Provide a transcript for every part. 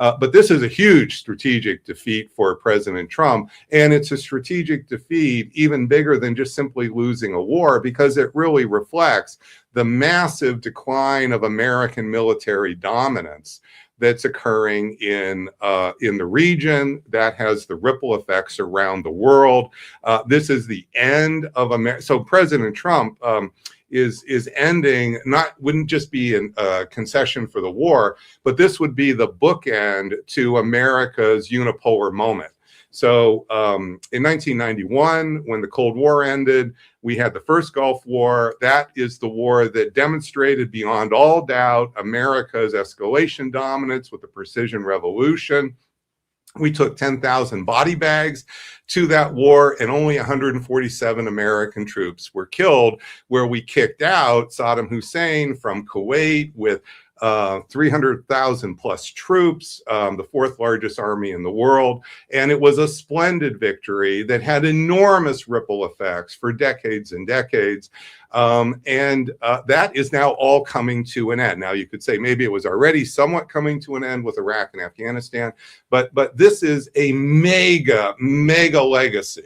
But this is a huge strategic defeat for President Trump. And it's a strategic defeat even bigger than just simply losing a war, because it really reflects the massive decline of American military dominance that's occurring in the region that has the ripple effects around the world. This is the end of America. So President Trump is ending, wouldn't just be a concession for the war, but this would be the bookend to America's unipolar moment. So in 1991, when the Cold War ended, we had the first Gulf War. That is the war that demonstrated beyond all doubt America's escalation dominance with the precision revolution. We took 10,000 body bags to that war, and only 147 American troops were killed, where we kicked out Saddam Hussein from Kuwait with 300,000 plus troops, the fourth largest army in the world. And it was a splendid victory that had enormous ripple effects for decades and decades. That is now all coming to an end. Now, you could say maybe it was already somewhat coming to an end with Iraq and Afghanistan, but this is a mega legacy,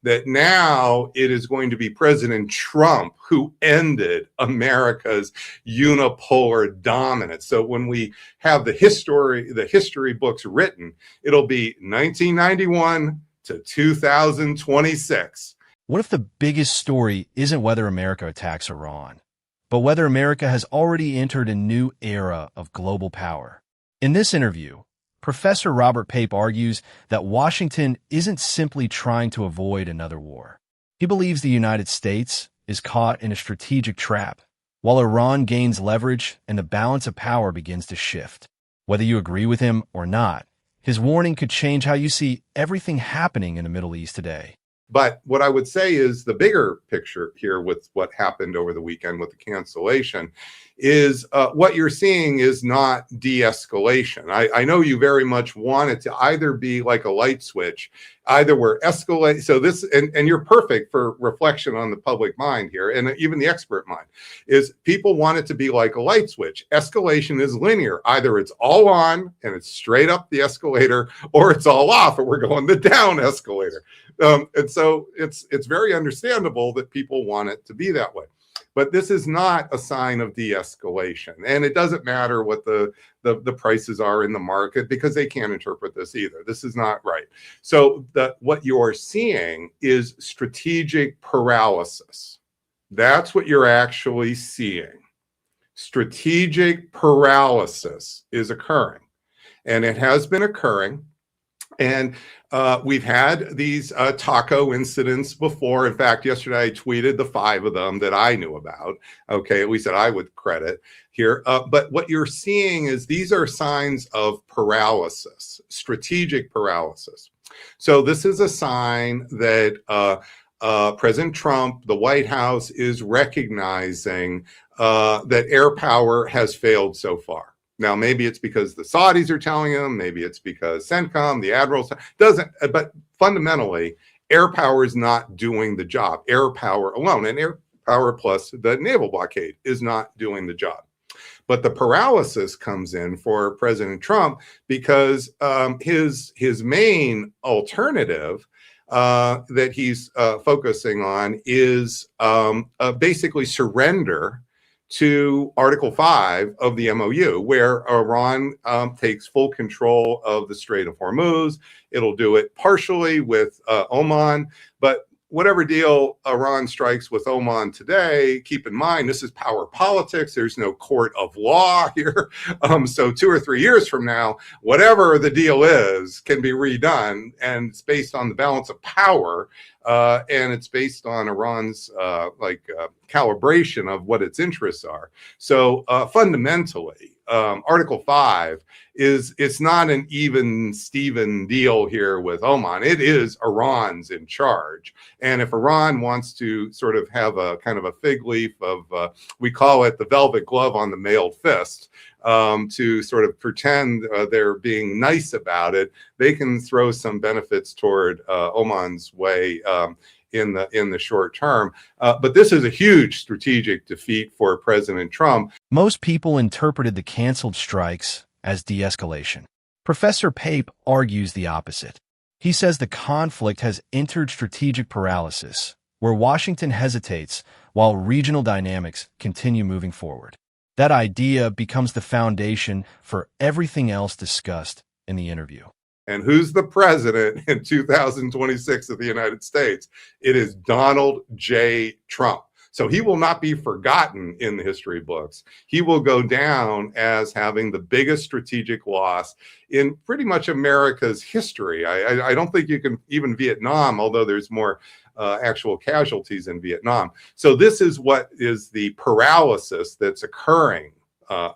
that now it is going to be President Trump who ended America's unipolar dominance. So when we have the history books written, it'll be 1991 to 2026. What if the biggest story isn't whether America attacks Iran, but whether America has already entered a new era of global power? In this interview, Professor Robert Pape argues that Washington isn't simply trying to avoid another war. He believes the United States is caught in a strategic trap, while Iran gains leverage and the balance of power begins to shift. Whether you agree with him or not, his warning could change how you see everything happening in the Middle East today. But what I would say is the bigger picture here with what happened over the weekend with the cancellation is what you're seeing is not de-escalation. I know you very much want it to either be like a light switch, either we're escalate. So this, and you're perfect for reflection on the public mind here, and even the expert mind, is people want it to be like a light switch. Escalation is linear. Either it's all on and it's straight up the escalator, or it's all off and we're going the down escalator. And so it's very understandable that people want it to be that way. But this is not a sign of de-escalation. And it doesn't matter what the prices are in the market, because they can't interpret this either. This is not right. So what you're seeing is strategic paralysis. That's what you're actually seeing. Strategic paralysis is occurring. And it has been occurring. And we've had these taco incidents before. In fact, yesterday I tweeted the 5 of them that I knew about. Okay, at least that I would credit here. But what you're seeing is these are signs of paralysis, strategic paralysis. So this is a sign that President Trump, the White House, is recognizing that air power has failed so far. Now, maybe it's because the Saudis are telling them, maybe it's because CENTCOM, the admirals, but fundamentally, air power is not doing the job. Air power alone, and air power plus the naval blockade, is not doing the job. But the paralysis comes in for President Trump because his main alternative that he's focusing on is basically surrender to Article 5 of the MOU, where Iran takes full control of the Strait of Hormuz. It'll do it partially with Oman, but whatever deal Iran strikes with Oman today, keep in mind, this is power politics. There's no court of law here. So 2 or 3 years from now, whatever the deal is can be redone, and it's based on the balance of power, and it's based on Iran's calibration of what its interests are. So fundamentally, Article 5 it's not an even Steven deal here with Oman. It is Iran's in charge. And if Iran wants to sort of have a kind of a fig leaf of, we call it the velvet glove on the mailed fist, to sort of pretend they're being nice about it, they can throw some benefits toward Oman's way in the short term. But this is a huge strategic defeat for President Trump. Most people interpreted the canceled strikes as de-escalation. Professor Pape argues the opposite. He says the conflict has entered strategic paralysis, where Washington hesitates while regional dynamics continue moving forward. That idea becomes the foundation for everything else discussed in the interview. And who's the president in 2026 of the United States? It is Donald J. Trump. So he will not be forgotten in the history books. He will go down as having the biggest strategic loss in pretty much America's history. I don't think you can, even Vietnam, although there's more actual casualties in Vietnam. So this is what is the paralysis that's occurring,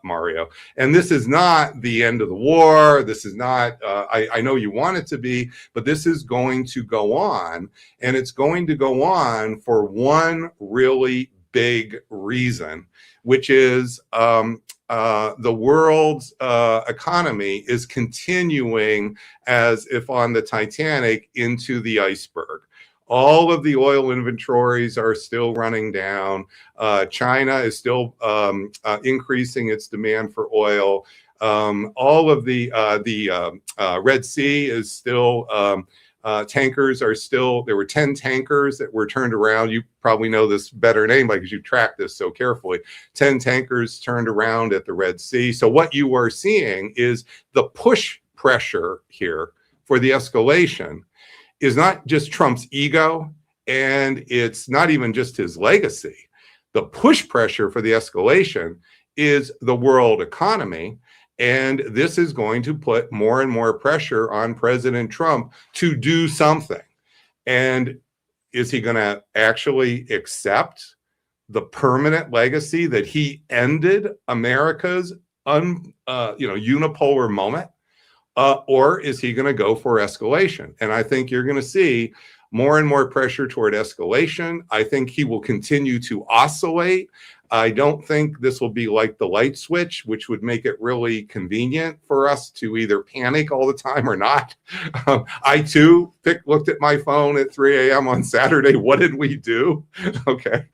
Mario. And this is not the end of the war. This is not, I know you want it to be, but this is going to go on. And it's going to go on for one really big reason, which is the world's economy is continuing as if on the Titanic into the iceberg. All of the oil inventories are still running down. China is still increasing its demand for oil. All of the Red Sea is still, tankers are still, there were 10 tankers that were turned around. You probably know this better than anybody because you track this so carefully. 10 tankers turned around at the Red Sea. So what you are seeing is the push pressure here for the escalation is not just Trump's ego, and it's not even just his legacy. The push pressure for the escalation is the world economy, and this is going to put more and more pressure on President Trump to do something. And is he going to actually accept the permanent legacy that he ended America's unipolar moment? Or is he going to go for escalation? And I think you're going to see more and more pressure toward escalation. I think he will continue to oscillate. I don't think this will be like the light switch, which would make it really convenient for us to either panic all the time or not. I too looked at my phone at 3 a.m. on Saturday. What did we do? Okay.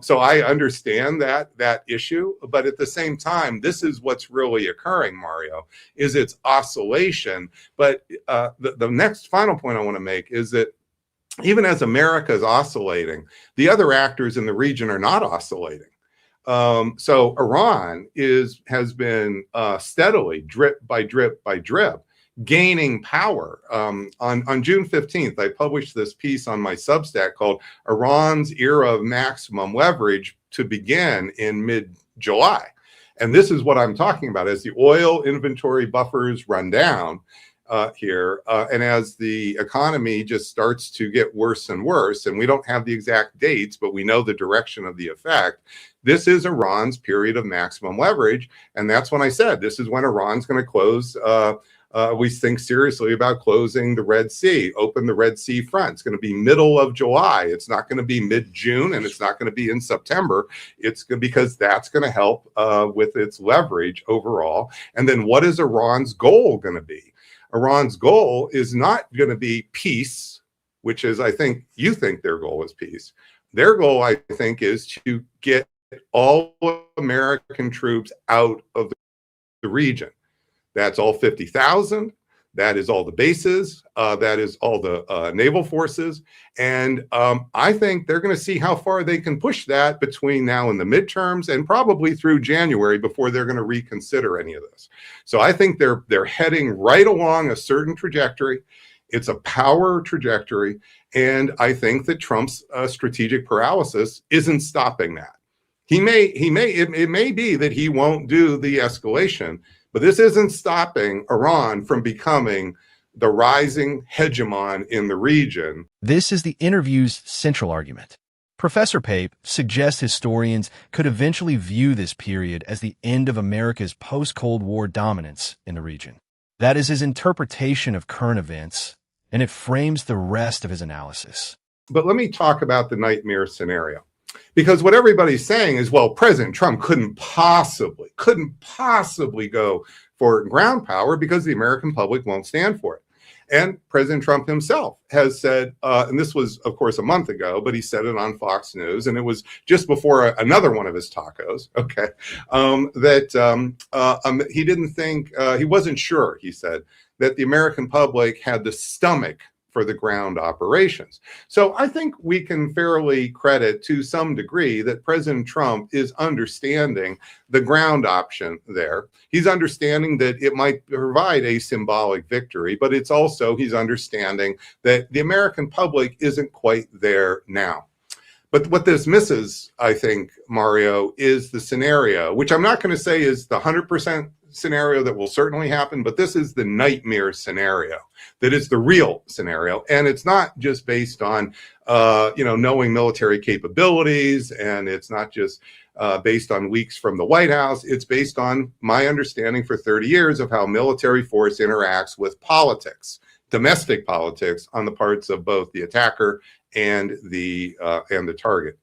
So I understand that issue, but at the same time, this is what's really occurring, Mario, is it's oscillation. But the next final point I want to make is that even as America is oscillating, the other actors in the region are not oscillating. So Iran has been steadily, drip by drip by drip, gaining power. On June 15th, I published this piece on my Substack called Iran's Era of Maximum Leverage to Begin in Mid-July. And this is what I'm talking about. As the oil inventory buffers run down here, and as the economy just starts to get worse and worse, and we don't have the exact dates, but we know the direction of the effect, this is Iran's period of maximum leverage. And that's when I said, this is when Iran's going to close. We think seriously about closing the Red Sea, open the Red Sea front. It's going to be middle of July. It's not going to be mid-June, and it's not going to be in September. It's because that's going to help with its leverage overall. And then what is Iran's goal going to be? Iran's goal is not going to be peace, which is, I think, you think their goal is peace. Their goal, I think, is to get all American troops out of the region. That's all 50,000. That is all the bases. That is all the naval forces. And I think they're going to see how far they can push that between now and the midterms, and probably through January before they're going to reconsider any of this. So I think they're heading right along a certain trajectory. It's a power trajectory. And I think that Trump's strategic paralysis isn't stopping that. It may be that he won't do the escalation, but this isn't stopping Iran from becoming the rising hegemon in the region. This is the interview's central argument. Professor Pape suggests historians could eventually view this period as the end of America's post-Cold War dominance in the region. That is his interpretation of current events, and it frames the rest of his analysis. But let me talk about the nightmare scenario. Because what everybody's saying is, well, President Trump couldn't possibly go for ground power because the American public won't stand for it. And President Trump himself has said, and this was, of course, a month ago, but he said it on Fox News, and it was just before another one of his tacos, okay, that he didn't think, he wasn't sure, he said, that the American public had the stomach for the ground operations. So I think we can fairly credit to some degree that President Trump is understanding the ground option there. He's understanding that it might provide a symbolic victory, but it's also he's understanding that the American public isn't quite there now. But what this misses, I think, Mario, is the scenario, which I'm not going to say is the 100% scenario that will certainly happen, but this is the nightmare scenario that is the real scenario. And it's not just based on, knowing military capabilities, and it's not just based on leaks from the White House. It's based on my understanding for 30 years of how military force interacts with politics, domestic politics on the parts of both the attacker and the target.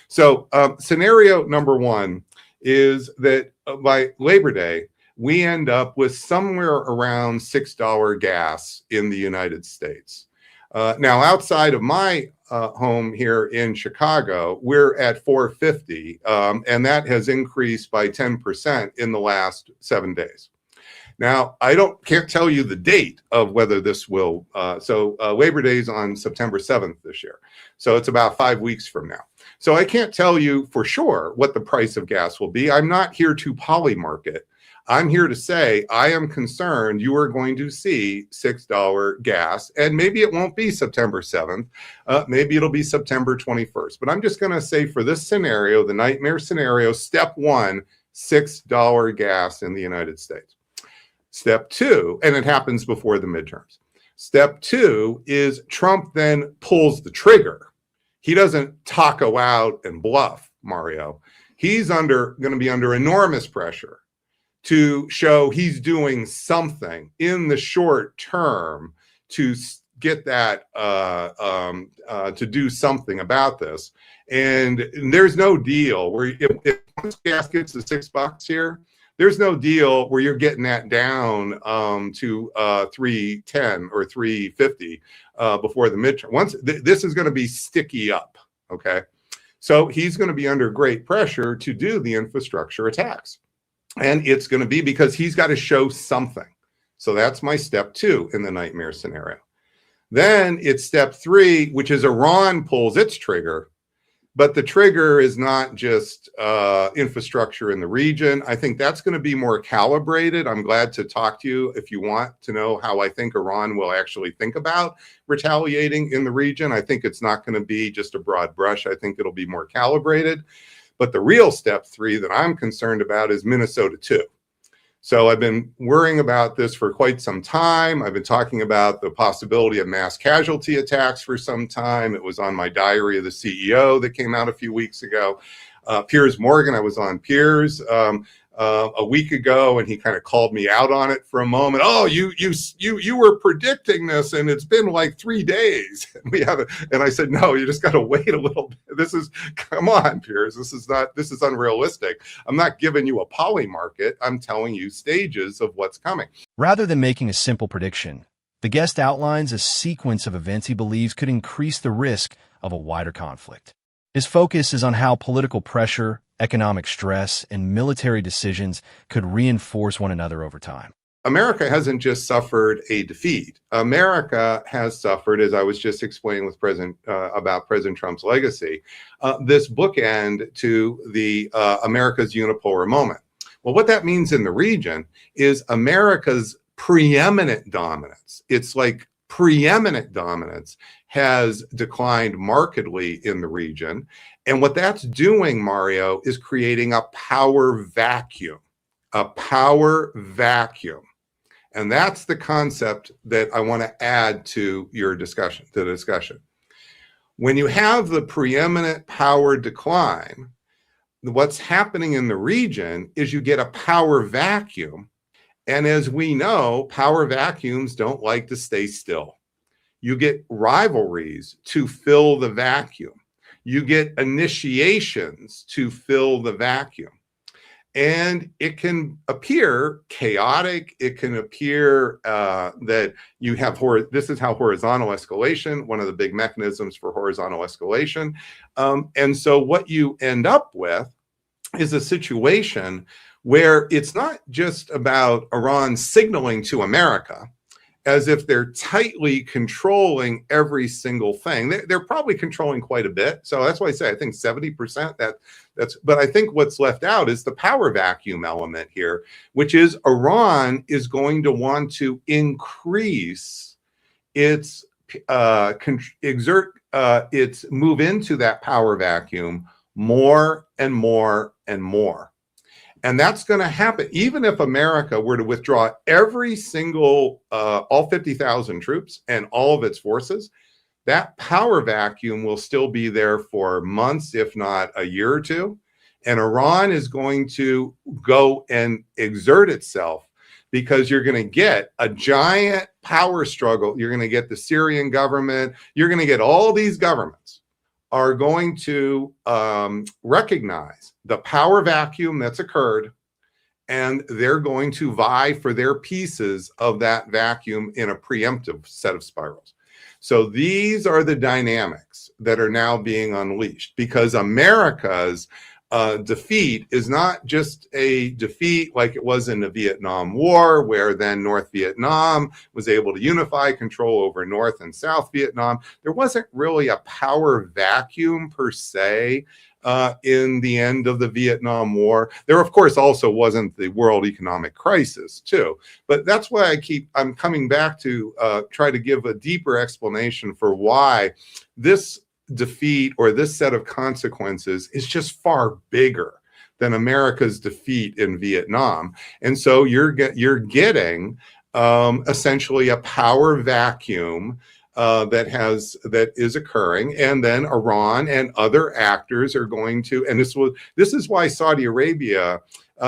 So scenario number one is that by Labor Day, we end up with somewhere around $6 gas in the United States. Now, outside of my home here in Chicago, we're at $4.50, and that has increased by 10% in the last 7 days. Now, can't tell you the date of whether this will, Labor Day is on September 7th this year. So it's about 5 weeks from now. So I can't tell you for sure what the price of gas will be. I'm not here to polymarket. I'm here to say I am concerned you are going to see $6 gas, and maybe it won't be September 7th. Maybe it'll be September 21st. But I'm just going to say for this scenario, the nightmare scenario, step one, $6 gas in the United States. Step two, and it happens before the midterms. Step two is Trump then pulls the trigger. He doesn't taco out and bluff, Mario. He's going to be under enormous pressure to show he's doing something in the short term to get that, to do something about this. And there's no deal where if gas gets to $6 here, there's no deal where you're getting that down to $3.10 or $3.50 before the midterm. This is going to be sticky up, okay? So he's going to be under great pressure to do the infrastructure attacks. And it's going to be because he's got to show something. So that's my step two in the nightmare scenario. Then it's step three, which is Iran pulls its trigger. But the trigger is not just infrastructure in the region. I think that's going to be more calibrated. I'm glad to talk to you if you want to know how I think Iran will actually think about retaliating in the region. I think it's not going to be just a broad brush. I think it'll be more calibrated. But the real step three that I'm concerned about is Minnesota 2. So I've been worrying about this for quite some time. I've been talking about the possibility of mass casualty attacks for some time. It was on my Diary of the CEO that came out a few weeks ago. Piers Morgan, I was on Piers a week ago, and he kind of called me out on it for a moment. Oh, you were predicting this, and it's been like 3 days. And I said, no, you just got to wait a little bit. Come on, Piers. This is unrealistic. I'm not giving you a poly market. I'm telling you stages of what's coming. Rather than making a simple prediction, the guest outlines a sequence of events he believes could increase the risk of a wider conflict. His focus is on how political pressure, economic stress, and military decisions could reinforce one another over time. America hasn't just suffered a defeat. America has suffered, as I was just explaining with about President Trump's legacy, this bookend to the America's unipolar moment. Well, what that means in the region is America's preeminent dominance. It's like preeminent dominance has declined markedly in the region. And what that's doing, Mario, is creating a power vacuum, And that's the concept that I want to add to your discussion, When you have the preeminent power decline, what's happening in the region is you get a power vacuum. And as we know, power vacuums don't like to stay still. You get rivalries to fill the vacuum. You get initiations to fill the vacuum. And it can appear chaotic. It can appear that you have, this is how horizontal escalation, one of the big mechanisms for horizontal escalation. And so what you end up with is a situation where it's not just about Iran signaling to America as if they're tightly controlling every single thing. They're probably controlling quite a bit. So that's why I say I think 70%. But I think what's left out is the power vacuum element here, which is Iran is going to want to increase its its move into that power vacuum more and more and more. And that's going to happen even if America were to withdraw every single, all 50,000 troops and all of its forces. That power vacuum will still be there for months, if not a year or two. And Iran is going to go and exert itself because you're going to get a giant power struggle. You're going to get the Syrian government. You're going to get all these governments are going to recognize the power vacuum that's occurred, and they're going to vie for their pieces of that vacuum in a preemptive set of spirals. So these are the dynamics that are now being unleashed because America's defeat is not just a defeat like it was in the Vietnam War, where then North Vietnam was able to unify control over North and South Vietnam. There wasn't really a power vacuum per se in the end of the Vietnam War. There, of course, also wasn't the world economic crisis, too. But that's why I'm coming back to try to give a deeper explanation for why this defeat or this set of consequences is just far bigger than America's defeat in Vietnam. And so you're getting essentially a power vacuum that is occurring, and then Iran and other actors are going to, and this is why Saudi Arabia,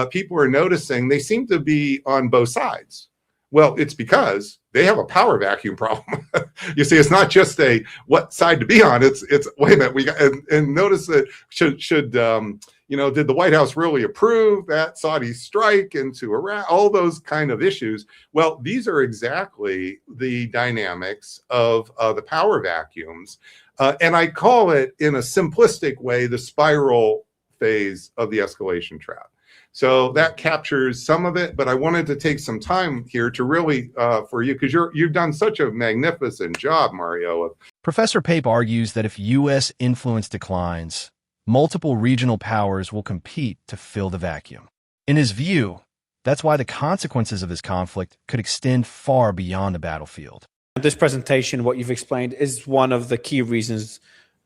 people are noticing they seem to be on both sides. Well, it's because they have a power vacuum problem. You see, it's not just a what side to be on. It's wait a minute, we got and notice that should did the White House really approve that Saudi strike into Iraq? All those kind of issues. Well, these are exactly the dynamics of the power vacuums, and I call it in a simplistic way the spiral phase of the escalation trap. So that captures some of it, but I wanted to take some time here to really, for you, because you've done such a magnificent job, Mario. Professor Pape argues that if U.S. influence declines, multiple regional powers will compete to fill the vacuum. In his view, that's why the consequences of this conflict could extend far beyond the battlefield. This presentation, what you've explained, is one of the key reasons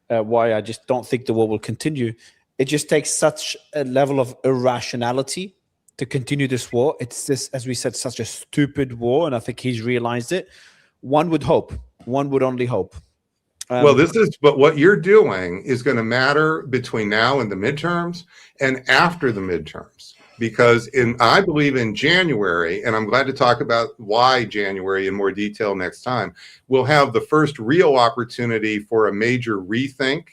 why I just don't think the war will continue. It just takes such a level of irrationality to continue this war. It's this, as we said, such a stupid war, and I think he's realized it. One would only hope. But what you're doing is going to matter between now and the midterms and after the midterms. Because I believe in January, and I'm glad to talk about why January in more detail next time, we'll have the first real opportunity for a major rethink.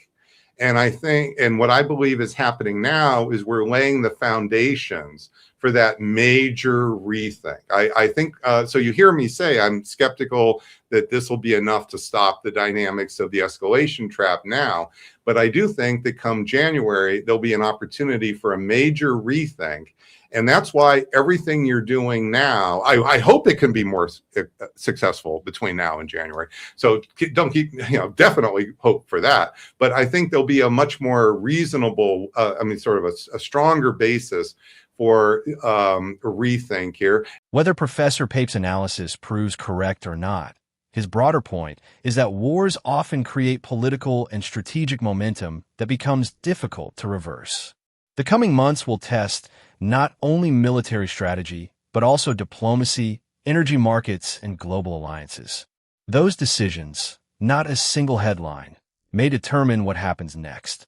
And I think, and what I believe is happening now is we're laying the foundations for that major rethink. I think, so you hear me say I'm skeptical that this will be enough to stop the dynamics of the escalation trap now. But I do think that come January, there'll be an opportunity for a major rethink. And that's why everything you're doing now, I hope it can be more successful between now and January. So don't definitely hope for that. But I think there'll be a much more reasonable, sort of a stronger basis for a rethink here. Whether Professor Pape's analysis proves correct or not, his broader point is that wars often create political and strategic momentum that becomes difficult to reverse. The coming months will test not only military strategy, but also diplomacy, energy markets, and global alliances. Those decisions, not a single headline, may determine what happens next.